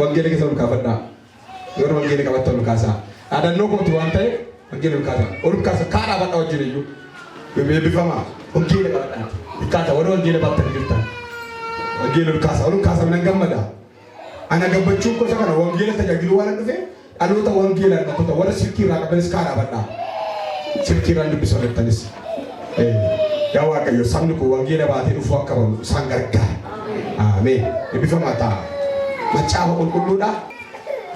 wangeela keessa ol kaafadhaa. Yeroo wangeela qabatta ol kaasaa. Adannoo kootu waan ta'eef wangeela ol kaasaa. Ol kaasa kaa dhaabadhaa wajjin iyyuu. Eebbifamaa wangeela qabadhaa. Ikkaata warra wangeela baatanii jirtan. Wangeela ol kaasaa. Ol kaasaa minan gammadaa. Ana gammachuun gosa kana wangeela tajaajilu waan dhufe dhaloota wangeelaan dhaloota warra sirkii irraa qabanis kaa dhaabadhaa. Sirkii irraan dubbisa walittanis. Yaa Waaqayyo sabni kun wangeela baatee dhufuu akka bahu isaan gargaara. Ameen. Eebbifamaa ta'a. Macaafa qulqulluudhaa.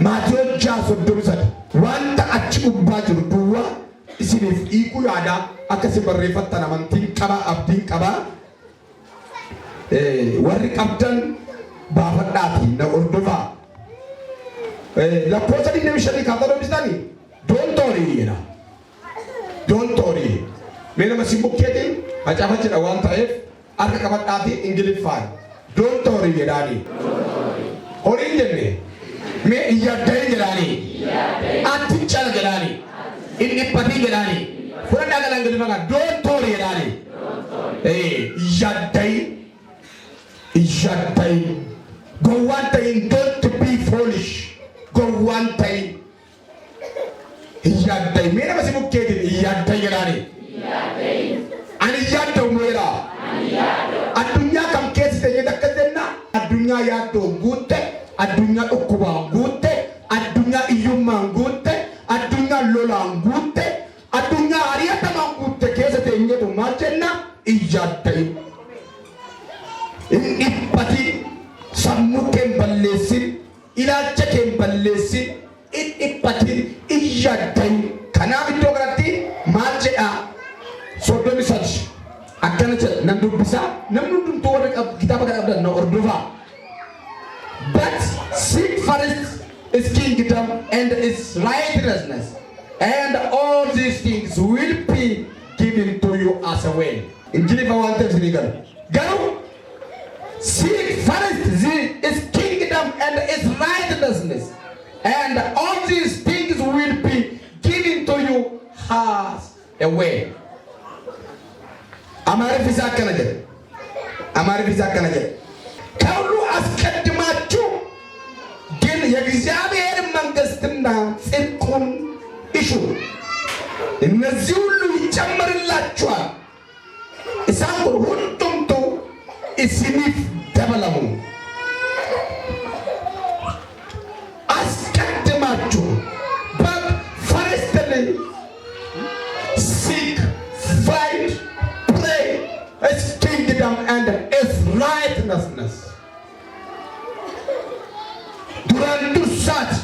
Maatii hojjaa 33 wanta achi gubbaa jiru duwwaa isiniif hiikuu yaadaa akka isin barreeffattan amantiin qabaa abdiin qabaa. Warri qabdan baafadhaatii na hordofaa. Lakkoofsa 25 kaafaa dubbistanii don't worry jedha. Don't worry. Mee nama si bukkeetiin macaafa jedha waan ta'eef harka qabadhaatii Ingiliffaan don't worry jedhaanii. Horiin jennee mee iyyaaddanii jedhaanii. Atti cala jedhaanii. Inni dhiphatii jedhaanii. Fudhadhaa galan Ingiliffaan don't worry jedhaanii. Iyyaaddanii. Gowwaan ta'in don't be foolish. Gowwaan ta'in. Iyyaaddanii. Mee nama si bukkeetiin iyyaaddanii jedhaanii. Ani yaaddoo moera. Addunyaa kam keessa ta'e akka jenna addunyaa yaaddoo guutte, addunyaa dhukkubaan guutte, addunyaa iyyummaan guutte, addunyaa lolaan guutte, addunyaa ari'atamaan guutte keessa ta'e maal jenna iyyaaddanii. Inni dhiphati sammuu kee balleessin, ilaalcha kee balleessin, inni dhiphati iyyaaddanii. Kanaaf iddoo kanatti maal jedhaa? Sodomi sadi akkana jedha nan dubbisa namni hundumtuu warra kitaaba kana qabdan na hordofaa. But seek first his kingdom and his righteousness, and all these things will be given to you as a way. Injili fa waan ta'eef ni garuu seek first his kingdom and his righteousness, and all these things will be given to you as a way. Amaariif isaa akkana jedhe ከሁሉ አስቀድማችሁ ግን የእግዚአብሔር መንግሥትና ጽድቁን እሹ እነዚህ ሁሉ ይጨመርላችኋል። isaan kun hundumtu isiniif dabalamu. Askaddimaችሁ but firstly seek, find, pray his kingdom and his righteousness. Duraan dursaati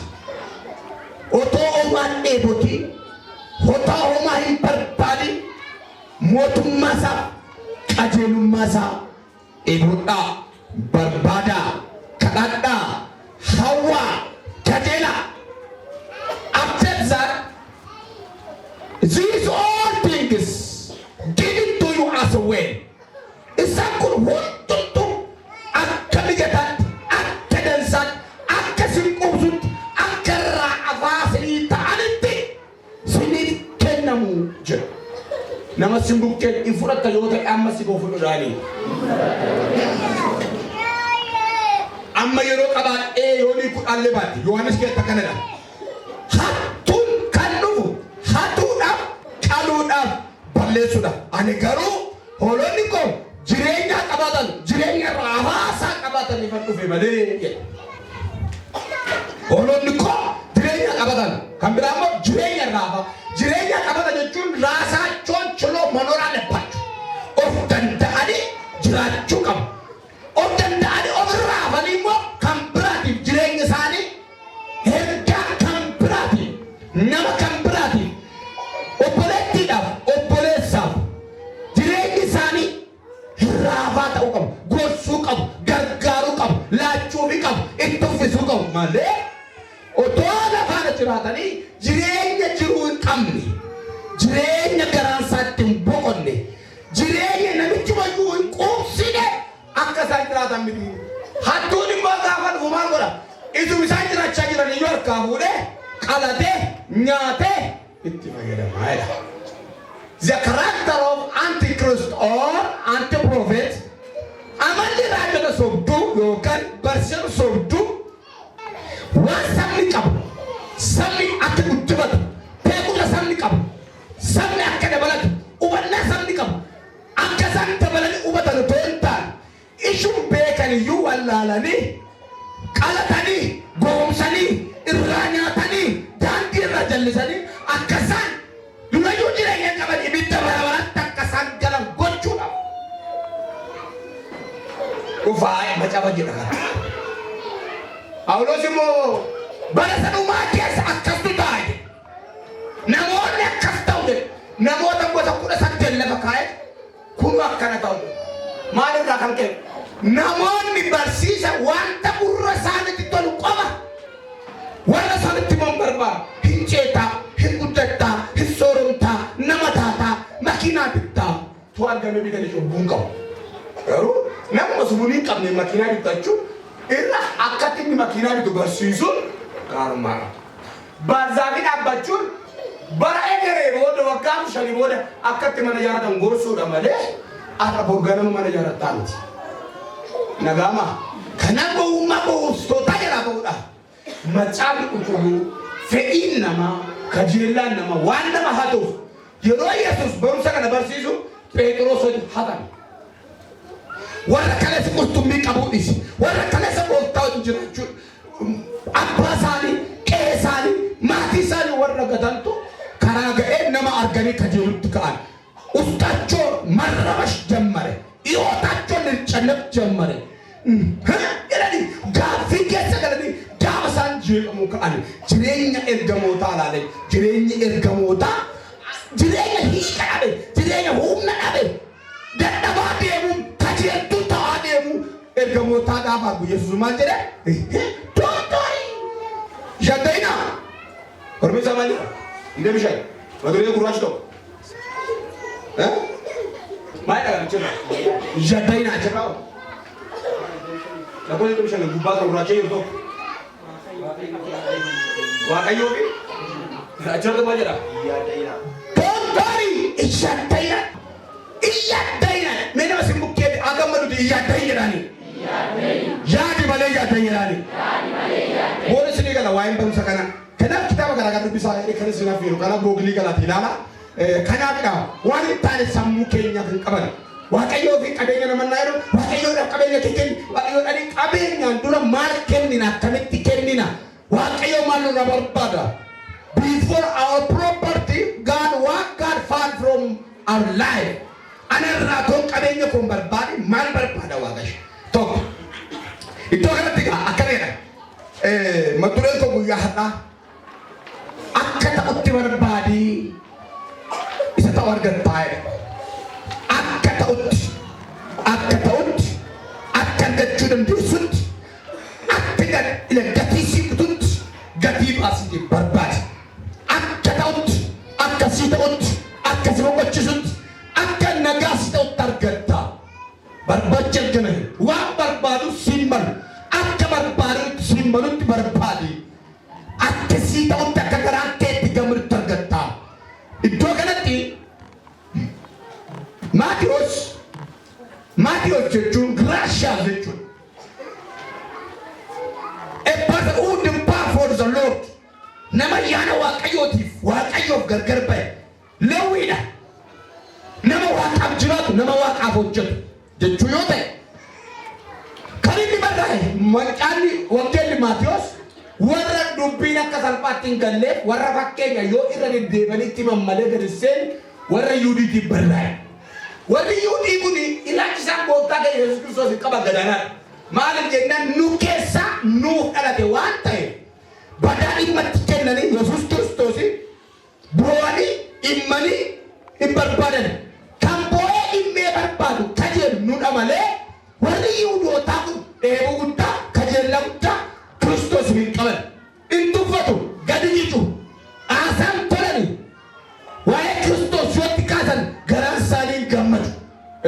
otoo homaan dheeboti hotaa homaa hin barbaadin mootummaa isaa qajeelummaa isaa eeguudhaa barbaadaa kadhadhaa hawwaa kajeelaa. After that these all things given to you as a way. Isaan kun hundumtu akka mijataatti akka dansaatti akka sinquubsutti akka irraa afaasinii ta'anitti siniif kennamu jedhu. Nama simbukkeen in fudhatta yoo ta'e amma si goofu dhudhaanii. Amma yeroo qabaadhee yoo ni kudhaallee baatti Yohaannis keessa kanadha. Hattuun kan dhufu hatuudhaaf qaluudhaaf balleessuudha. Ani garuu hoolonni koo jireenya qabaatan jireenya irraa hafaasaa qabaataniif an dhufe malee jedha. Hoolonni koo jireenya qabatan kan biraa immoo jireenya irraa hafa. Jireenya qabatan jechuun raasachoon chiloo manoraa dhabbachuu of danda'anii jiraachuu qabu. Of danda'anii ofirraa hafanii immoo kan biraatiif jireenya isaanii ergaa kan biraatiif nama kan biraatiif obboleettiidhaaf obboleessaaf jireenyi isaanii hirraafaa ta'uu qabu, gorsuu qabu, gargaaruu qabu, laachuufii qabu, itti uffisuu qabu malee otoo lafaana jiraatanii jireenya jiruu hin qabne, jireenya garaan isaatti hin boqonne, jireenya namichi wayyuu hin quubsine akka isaan jiraatan miti. Hattuun immoo gaafa dhufu maal godha? Isuma isaan jiraachaa jiran iyyuu harkaa fuudhee qalatee nyaatee itti fayyadamaa jedha. The character of Antichrist or Anti-Prophet amalli raajota sobduu yookaan barsiisa sobduu waan sabni qabu sabni akka guddifatu beekumsa sabni qabu sabni akka dabalatu hubannaa sabni qabu akka isaan dabalanii hubatan otoo hin taane ishun beekan iyyuu wallaalanii qalatanii goomsanii irraa nyaatanii daandii irra jallisanii akka isaan durayyuu jireenya qaban ibidda barabaratti akka isaan galan gochuudhaaf dhufaa'ee macaba jedha kana. Phaawulos immoo bara sanumaa keessa akkasitu taa'e namoonni akkas ta'u jedhe namoota gosa 18 lafa kaa'e kunu akkana ta'u maalirraa kan ka'e namoonni barsiisa wanta gurra isaanitti tolu qofa warra isaanitti mon barbaadu hin ceetaa hin guddattaa hin sooromtaa nama taataa makiinaa bittaa tu argame bitanii cubbuun qabu garuu namuma sumuun hin qabne makiinaa bittachuun irra akkatti inni makiinaa bitu barsiisuun gaarummaadha. Baarzaafii dhaabbachuun bara egeree booda waggaa 5 booda akkatti mana ijaaratan gorsuudha malee akka borganama mana ijaarrataa miti. Nagaama kanaaf gowwummaa gowwomsitootaa jalaa ba'uudha. Macaafni qulqulluu fedhiin namaa kajeellaan namaa waan nama hatuuf yeroo Yesuus barumsa kana barsiisu Phexros hatan. Warra kalesi qurxummii qabuudhis warra kalesa gooftaa wajjin jiraachuun abbaa isaanii qe'ee isaanii maatii isaanii warra gatantu karaa ga'ee nama arganii kajeelutti ka'an ustaachoo marrabash jammare dhiyootaachoo lircannaf jammare jedhanii gaaffii keessa galanii gaafa isaan jeeqamuu ka'an jireenya ergamootaa ilaalee jireenyi ergamootaa jireenya hiika dhabe jireenya humna dhabe dadhabaa deemuun kajeeltuu ta'aa deemuu ergamootaa gaafa Yesuus maal jedhe Tontori Jadaina Ormisa maali inde bishay maduree gurraachi tokko maal dhagaa jira Jadaina jira lakkoo inde bishay gubbaa gurraachi yeroo tokko waaqayyoo fi ajirra maal jedha Tontori Jadaina Iyyaadayna mena masimbukkee agamaduu iyyaadaynaani yaadi malee iyyaadaynaani boona sinii gala waa'een barumsa kana kanaaf kitaaba garaagaraa dubbisaa kan isin hafiiru kanaaf googilii galaati ilaala kanaafidha waan hin taane sammuu keenyaaf hin qaban waaqayyoo fi qabeenya namannaa jedhu waaqayyoodhaaf qabeenya kenni waaqayyoodhaan qabeenyaan dura maal kennina akkamitti kennina waaqayyoo maal nurra barbaada before our property what God found from our life anarraa toon qabeenya kun barbaade maal barbaada waaqayyo tokko iddoo kanatti akkanedha madureen koo guyyaa har'aa akka ta'utti barbaadi isa ta'u argattaa'edha akka ta'utti akka argachuu dandeessutti akka gatii siikututti gatii baasiti barbaade akka ta'utti akkasii ta'utti akkasii boqochisutti akka nagaas ta'utti argatta barbaacha kana waan barbaadu simmal akka barbaadutti simmalutti barbaadi akkasii ta'utti akka garaa keetti gammadutti argatta iddoo kanatti Maatiyos jechuun Gracias jechuun a person who depart for the Lord nama yaana waaqayyoof gargar ba'e Lewiidha nama waaqaaf jiraatu nama waaqaaf hojjetu jechuu yoo ta'e kan inni barraa'e macaanni wangeelli Maatiyos warra dubbiin akka salphaatti hin galleef warra fakkeenya yoo irra deddeebanitti mammalee gadi seen warra Yuudiitiif barraa'e warri Yuudii kun ilaalchi isaan gooftaa keenya Yesuus Kiristoos qaba gadaanaadha maaliif jennaan nu keessa nuuf dhalate waan ta'e badaa dhimmatti kennanii Yesuus Kiristoos bu'anii dhimmanii hin barbaadan kan boo'ee dhimmee barbaadu kajeelu nudha malee warri Yihuudootaa kun dheebuu guddaa kajeellaa guddaa Kiristoos hin qaban hin tuffatu gadi jitu haasaan tolani waa'ee Kiristoos yootti kaasan garaan isaanii gammadu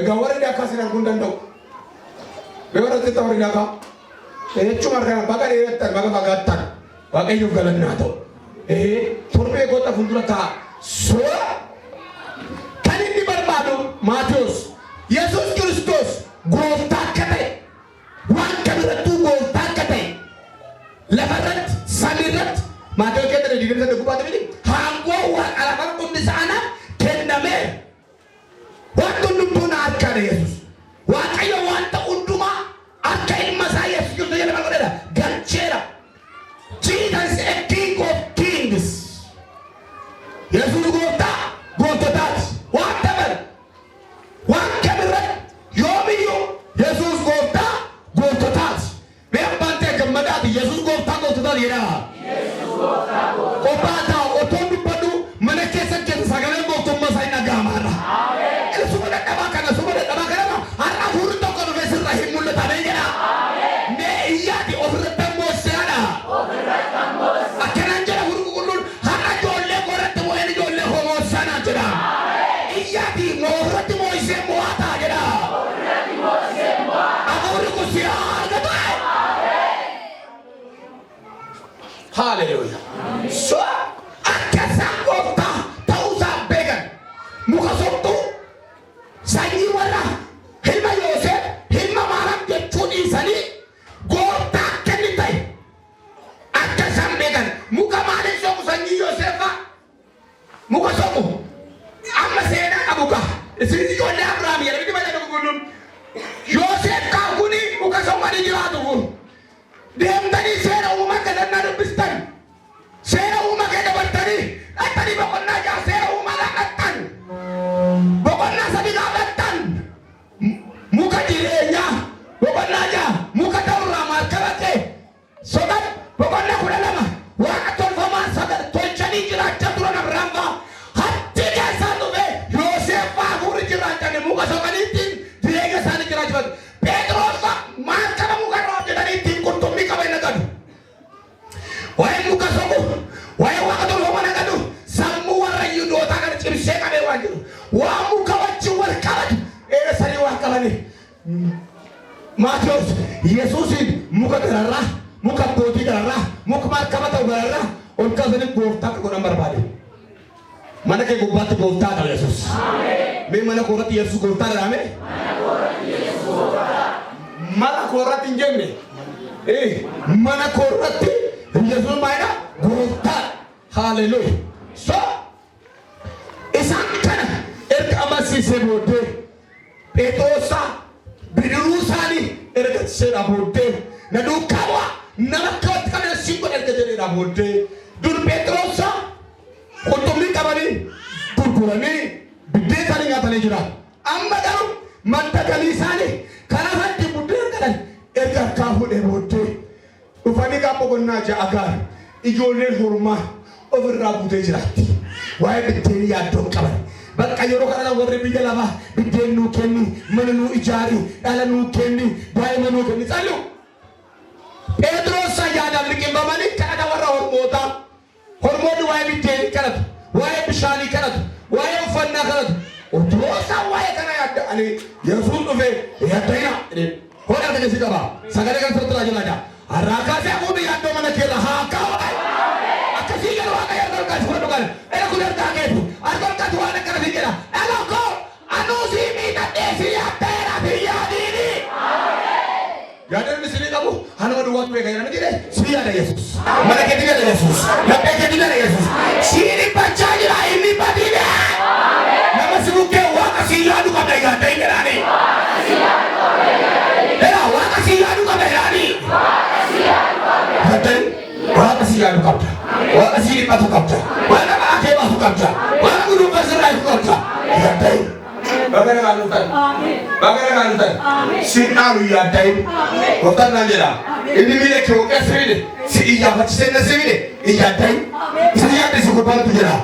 egaa warri akkasiin arguun danda'u beewarratti ta'u warri dhagaa jechuun argana baga dheerattan baga fagaattan waaqayyoof galannaa ta'u torbee goota fuuldura ta'a soo kan inni barbaadu Maatiyos Yesuus Kiristoos gooftaa akka ta'e waan kabirattuu gooftaa akka ta'e لفرت سميرت ما تقول كده دي كده تقول بعد مني هانغو على ما كنت سأنا كندمه وانتو نبونا أكاد يسوع وأكيد وانت أندما أكيد مسا يسوع يسوع يلا ما كده ganchera Jesus a king of kings يسوع قلت that whatever whatever يوميو يسوع قلت that بيم بانتي كمدات يسوع قلت that يلا Obata otomi padu mana kesa kesa sagale mo tumma sai na gamara. Ele sumada tabakana ara huru to kono vesir rahim mulle tabengena. Ne iya di ofrata mo sana. Akana jara huru kulul hara jolle korate mo ene jolle ho mo sana jara. Iya di mo ofrata mo ise mo ata jara. Aguru ko sia gata. Hallelujah. So, akasang kota tausa began. Muka soktu sanyi wala hilma Yosef hilma maram jechuni sani kota kenitai. Akasang began muka malam soku sanyi Yosef muka soku amma sena abuka isini ko le Abraham ya lebih banyak gulun Yosef kaguni muka soku ada jiratu gun dem tadi sena umat kadang ada bistan Sera uma kaya dabartani, atani bakon na ja sera uma lakatan, bakon na sabi lakatan, muka direnya, bakon na ja, muka tahu ramah kabate, sobat bakon na kuda lama, wakatol fama sabar tolchani jiraja turun Abraham, hati jasa tu be, Yosef fahuri jiraja ne muka sokan itin, direga sana jiraja, Petrus mas kala muka roja dari itin kuntumi kabai nagadu. Wahai muka soku, wahai wakatu lo mana kadu, semua rayu do tangan cipse kami wajib. Wah muka wajib kalat, sari wakalan ni. Matius, Yesusin muka terarah, muka putih terarah, muka markabat terarah, unka sini gofta ke nomor bali. Mana ke gobat gofta kalau Yesus. Me mana korat Yesus gofta rame? Mana korat injeng ni? Mana korat Yesus mana gofta. Hallelujah. So, isang kana amasi sebode Petosa bidurusani sera bode nadukawa namakot kana singo erkejere bode dur Petrosa kotomi kabani burburani bidde tani ngatane jira amma daru manta kalisani kana hatti budde kana erga kahu de bode ufani kapo gonna agar ijole hurma overra bute jirati wae bidde ya don kabani Baka yoro kana warre bijala ba bidenu kenni mananu ijari ala nu kenni bay manu kenni salu Pedro sayada likim bamani kana warra hormodu way bideni kana way bishani kana way fanna kana otosa way kana yadda ali yasul do fe yadina hoda kana sigaba sagale kan sortla jalaja araka se ko bi yaddo mana kira ha ka akasiga wa ka yaddo kan fodo kan era kuler ta ke argon ka tuana kana sigera elo ko anu simi ta desi atera biyadini amen yaddo ni sini kamu hanu madu waktu ya kana dire siya ada Yesus mana ke dire Yesus na pe ke dire Yesus sini pancali la ini badine amen nama sibuke wa kasiya du ka bega tengerani era wa kasiya du ka berani Haten, wa kasiya du ka wa kasih patu kapta wa na ake patu kapta wa guru pasrai kapta yadai bagana nganutan bagana nganutan sinaru yadai waktu nanjela ini milik kau kesini si iya macam mana sini iya dai si iya di suku baru tujera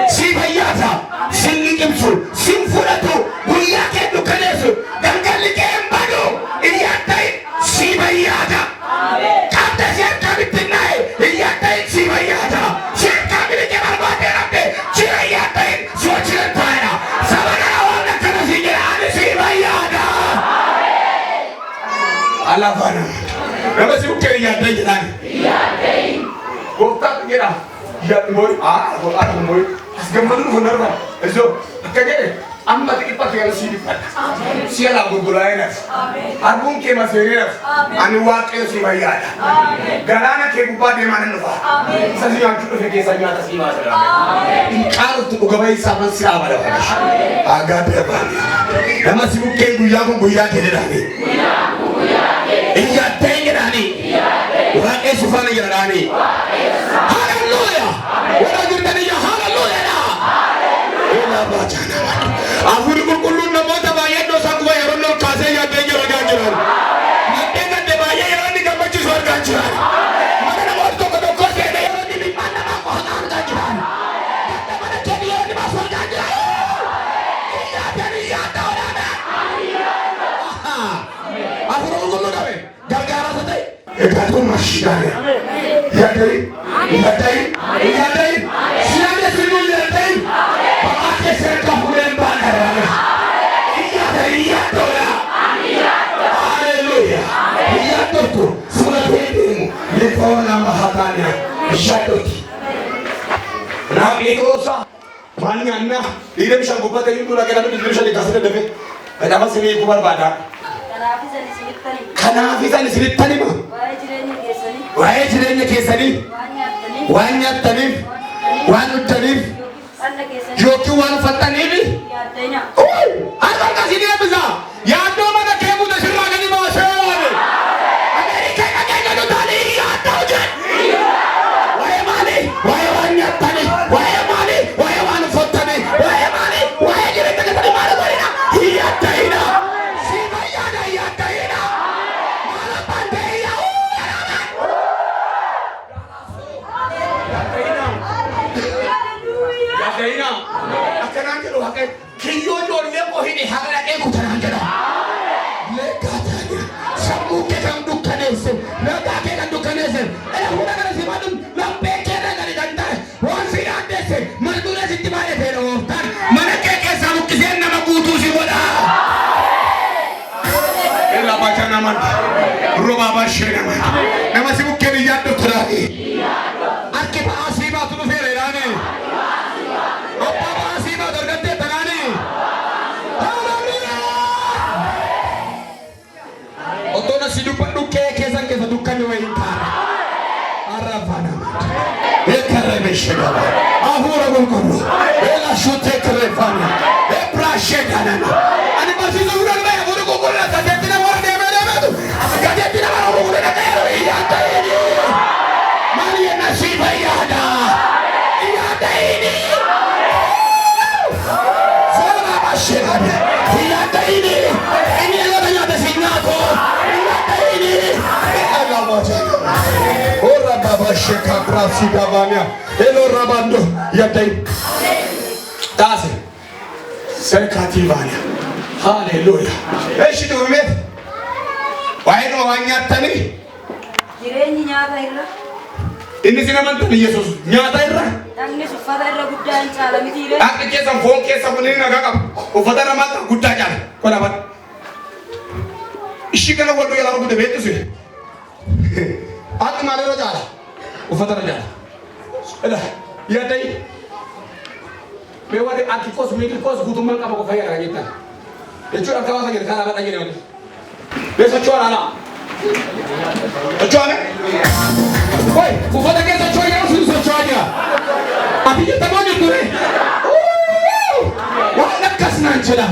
si bayasa si likimsul si furatu buya ketu kanesu dan kali kembadu iya dai si bayasa kata siapa kami tenai iya dai si bayasa siapa kami dikemal baterate si iya dai suacilan tayar sabana awal nak kena si jalan si bayasa alafana Nama si bukan yadai jalan. Yadai. Gofta kira. Yadai boy. Gofta boy. Asgam mana benar tak? So, kerja. amma xiqqaa kee nasiibi fadha si'ala gurguraayinas harbuun kee maseerinas ani waaqayyo si bayyaadha galaana kee gubbaa deemaa nan dhufa isa si nyaachuu dhufe keessa nyaata si baasa hin qaalutti dhugaba isaa man si dhaabala agaa beekaani nama si bukkee guyyaa kun guyyaa kee jedhaani iyyaatee jedhaani waaqayyo si faana jedhaani haleluuyaa warra jirtanii haleluuyaa Afuri kulkulun namoota baay'ee dhosaa kuba yeroo lol kaasee yaaddee jira jiran. Maddeen gadde baay'ee yeroo inni gammachiisu argaa jiran. Mana namoota tokko tokko seenee yeroo inni dhibbaan namaa qofataa argaa jiran. Gadda mana keenya yeroo inni baasu argaa jiran. Iyyaata olaanaa. Afuri kulkulun dhabe gargaara ta'e. Egaa kun mashiidhaane. Yaadai. Siyaadee sirnuu yaadai. Serta bulan bandarana. Iya doa. Haleluya. Iya doa. Surat ini lekona mahatanya. Syadoti. Nabi kosa. Manyanna. Ide bisa gubata itu lagi nabi bisa dikasih deh. Ada apa sih kubar badak? Kanafisan siritani mah. Wahai jirenya kesani. Wanyat tanif. Wanu tanif. Yoki wan fatanibi. Apa kasih dia besar? Ya do mana kamu dah serang ini bawa saya. Amerika kagak ada tali ya tahu je. Wahai mali, wahai wannya tali, wahai mali, wahai wan fatani, wahai mali, wahai jadi tak tali mana mana. Iya taina. Si bayar iya taina. Mana pandai ya. Taina. Akan angkat loh, akan kiyo jornya pohon ini harga aku tangan kita. Lekatnya, semua kita dukan ese, lega kita dukan ese. Orang orang si madum, lampe kita dari jantai. Orang si ande se, madura si timare terotan. Mana keke samu kisen nama kutu si boda. Ela baca nama, roba baca nama si bukan dia dokter lagi. Arke bahasa bahasa tu fererane. Apa bahasa itu tergantung tangannya. Haleluya. Untuk nasi dupa duke kesan kesan dukan yang ini cara. Arafana. Ekare meshegala. Ahura gulgulu. Ela shute kerefana. Eprashegana. Ani masih sudah ada yang buruk gulgulu. Tadi tidak mau dia tu. Tadi tidak mau gulgulu nak ayam. Iya ini. Maria nasi bayada. Iya ini. Iya ini adalah nyata singaku. Iya ini. Allah macam. Orang bapa syekh berasi kawannya. Elo rabando. Ya ini. Tas. Sekativannya. Haleluya. Eshi tu met. Wahai orang nyata ni. Jireenyi nyata irra. Ini sinaman tu Yesus nyata irra. Namni uffata irra guddaan caala miti irra. Akka keessan foon keessa kunniin nagaa qabu. Uffata namaatti guddaa caala. Kun afaan. Ishii kana wal yaalaa guddaa beektu siree. Akka maalirra caala? Uffata irra caala. Eda yaadai. Mee warri antikos miilikos guutummaan qaba qofa yaadaa jettan. Jechuun akka waan sagir karaa badhaa jedhani. Mee socho'aa naanaa. Socho'aa mee? Woi, uffata keessa socho'aa jedhamu sun socho'aa jira. Ati jetta moo jettu ree? Waan akkas naan jedha.